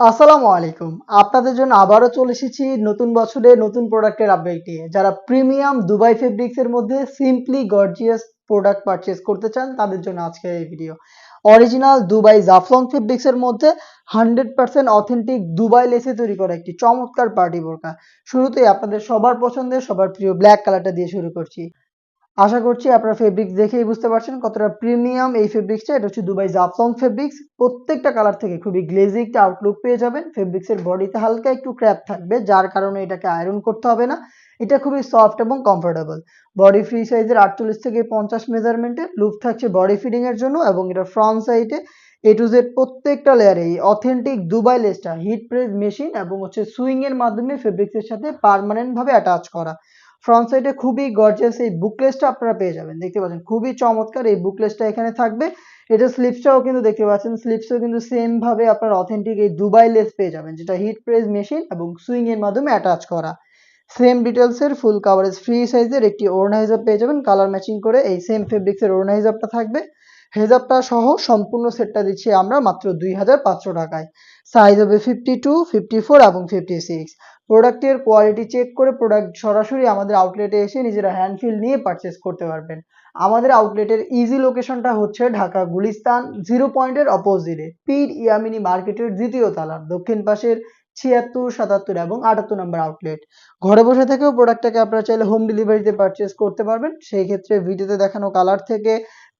আসসালামু আলাইকুম। আপনাদের জন্য আবারও চলে এসেছি নতুন বছরে নতুন প্রোডাক্টের আপডেট নিয়ে। যারা প্রিমিয়াম দুবাই ফেব্রিক্স এর মধ্যে সিম্পলি গর্জিয়াস প্রোডাক্ট পারচেজ করতে চান তাদের জন্য আজকের এই video. Original Dubai Jaflong fabrics এর মধ্যে 100% অথেন্টিক দুবাই লেসে তৈরি করা একটি চমৎকার পার্টি বোরকা। শুরুতেই আপনাদের সবার পছন্দের সবার প্রিয় ব্ল্যাক কালারটা দিয়ে শুরু করছি। আশা করছি আপনারা ফেব্রিক্স দেখেই বুঝতে পারছেন কতটা প্রিমিয়াম এই ফেব্রিক্সটা। এটা হচ্ছে দুবাই জাফলং ফেব্রিক্স। প্রত্যেকটা কালার থেকে খুবই গ্লেজি একটা আউটলুক পেয়ে যাবেন। ফেব্রিক্সের বডিতে হালকা একটু ক্র্যাপ থাকবে, যার কারণে এটাকে আয়রন করতে হবে না। এটা খুবই সফট এবং কমফোর্টেবল। বডি ফ্রি সাইজের 48 থেকে 50 মেজারমেন্টের লুপ থাকছে বডি ফিটিং এর জন্য, এবং এটা ফ্রন্ট সাইডে এ টু জেড প্রত্যেকটা লেয়ারে এই অথেন্টিক দুবাই লেসটা হিট প্রেস মেশিন এবং হচ্ছে সুইং এর মাধ্যমে ফেব্রিক্সের সাথে পার্মানেন্ট ভাবে অ্যাটাচ করা। ফ্রন্ট সাইডে খুবই গর্জিয়াস এই বুকলেসটা আপনারা পেয়ে যাবেন। দেখতে পাচ্ছেন খুবই চমৎকার এই বুকলেসটা এখানে থাকবে। এটা স্লিপসটাও কিন্তু দেখতে পাচ্ছেন, স্লিপসও কিন্তু সেম ভাবে আপনার অথেন্টিক এই দুবাই লেস পেয়ে যাবেন, যেটা হিট প্রেস মেশিন এবং সুইং এর মাধ্যমে অ্যাটাচ করা। সেম ডিটেলস এর ফুল কাভারেজ ফ্রি সাইজের একটি ওড়না হিজাব পেয়ে যাবেন, কালার ম্যাচিং করে এই সেম ফেব্রিক্স এর ওড়না হিজাবটা থাকবে। হেজাবটা সহ সম্পূর্ণ সেটটা দিচ্ছি আমরা মাত্র 2500 টাকায়। সাইজ হবে 52, 54 এবং 56। প্রোডাক্টের কোয়ালিটি চেক করে প্রোডাক্ট সরাসরি আমাদের আউটলেটে এসে নিজেরা হ্যান্ড ফিল নিয়ে পারচেস করতে পারবেন। আমাদের আউটলেটের ইজি লোকেশনটা হচ্ছে ঢাকা গুলিস্তান 0 পয়েন্টের অপোজিটে পীর ইয়ামিনী মার্কেটের দ্বিতীয় তলার দক্ষিণ পাশের 76, 77 এবং 78 নম্বর আউটলেট। ঘরে বসে থেকেও প্রোডাক্টটাকে আপনারা চাইলে হোম ডেলিভারিতে পারচেস করতে পারবেন। সেই ক্ষেত্রে ভিডিওতে দেখানো কালার থেকে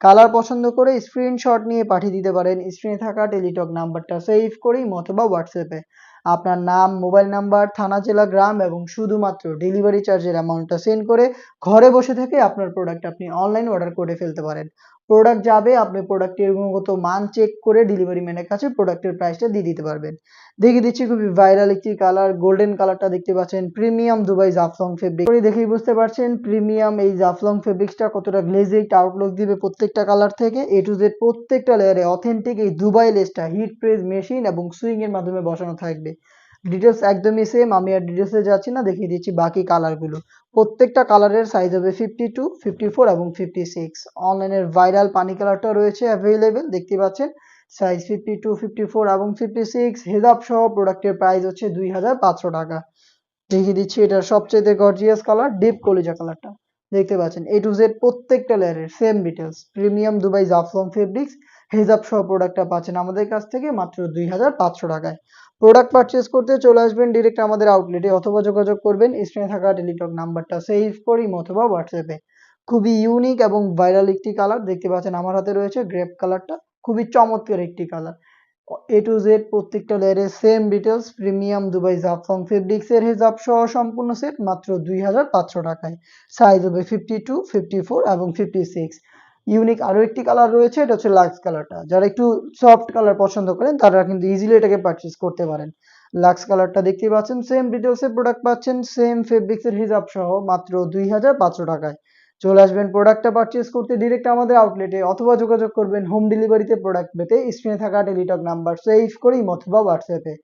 কালার পছন্দ করে স্ক্রিনশট নিয়ে পাঠিয়ে দিতে পারেন স্ক্রিনে থাকা টেলিটক নাম্বারটা সেভ করেই অথবা হোয়াটসঅ্যাপে আপনার নাম, মোবাইল নাম্বার, থানা, জেলা, গ্রাম এবং শুধুমাত্র ডেলিভারি চার্জের অ্যামাউন্টটা সেন্ড করে ঘরে বসে থেকে আপনার প্রোডাক্ট আপনি অনলাইন অর্ডার করে ফেলতে পারেন। প্রোডাক্ট যাবে, আপনি প্রোডাক্টের গুণগত মান চেক করে ডেলিভারি ম্যানের কাছে প্রোডাক্টের প্রাইসটা দিয়ে দিতে পারবেন। দেখিয়ে দিচ্ছি খুবই ভাইরাল একটি কালার, গোল্ডেন কালারটা দেখতে পাচ্ছেন, প্রিমিয়াম দুবাই জাফলং ফেব্রিক। দেখেই বুঝতে পারছেন প্রিমিয়াম এই জাফলং ফেব্রিক্সটা কতটা গ্লেজি একটা আউটলুক দিবে প্রত্যেকটা কালার থেকে। এ টু জেড প্রত্যেকটা লেয়ারে অথেন্টিক এই দুবাই লেসটা হিট প্রেস মেশিন এবং সুইং এর মাধ্যমে বসানো থাকবে। ডিটেলস একদমই সেম, আমি আর ডিটেলসে যাচ্ছি না, দেখিয়ে দিচ্ছি বাকি কালারগুলো। প্রত্যেকটা কালারের সাইজ হবে 52, 54 এবং 56। অনলাইনের ভাইরাল পানি কালারটা রয়েছে অ্যাভেলেবেল, দেখতে পাচ্ছেন সাইজ 52, 54 এবং 56। হেজাব সহ প্রোডাক্টের প্রাইস হচ্ছে 2500 টাকা। দেখিয়ে দিচ্ছি এটার সবচেয়ে গর্জিয়াস কালার ডিপ কলিজা কালারটা। দেখতে পাচ্ছেন এ টু জেড প্রত্যেকটা লেয়ারের same details. Premium Dubai Jaflong fabrics হেজাব সহ প্রোডাক্টটা পাচ্ছেন আমাদের কাছ থেকে মাত্র 2500 টাকায়। প্রোডাক্ট পারচেজ করতে চলে আসবেন ডিরেক্ট আমাদের আউটলেটে অথবা যোগাযোগ করবেন স্ক্রিনে থাকা টেলিটক নাম্বারটা সেভ করি অথবা হোয়াটসঅ্যাপে। খুবই ইউনিক এবং ভাইরাল একটি কালার দেখতে পাচ্ছেন আমার হাতে রয়েছে গ্রেপ কালারটা। খুবই চমৎকার একটি কালার। এ টু জেড প্রত্যেকটা লেয়ারে same details. Premium Dubai Jaflong fabrics এর হিজাব সহ সম্পূর্ণ সেট মাত্র 2500 টাকায়। সাইজ হবে 52, 54 এবং 56। ইউনিক আরো একটি কালার রয়েছে, এটা হচ্ছে লাক্স কালারটা। যারা একটু সফট কালার পছন্দ করেন তারা কিন্তু ইজিলি এটাকে পারচেজ করতে পারেন। লাক্স কালারটা দেখতে পাচ্ছেন সেম ডিটেলস এর প্রোডাক্ট পাচ্ছেন সেম ফেব্রিক্স এর হিজাব সহ মাত্র 2500 টাকায়। চলে আসবেন প্রোডাক্টটা পারচেজ করতে ডিরেক্ট আমাদের আউটলেটে অথবা যোগাযোগ করবেন হোম ডেলিভারিতে প্রোডাক্ট পেতে স্ক্রিনে থাকা টেলিটক নাম্বার সেভ করেই অথবা হোয়াটসঅ্যাপে।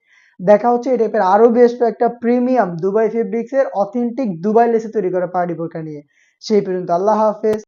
দেখা হচ্ছে এই টাইপের আরো বেস্ট একটা প্রিমিয়াম দুবাই ফেব্রিক্স এর অথেন্টিক দুবাই লেসে তৈরি করা পার্টি বোরকা নিয়ে। সেই পর্যন্ত আল্লাহ হাফেজ।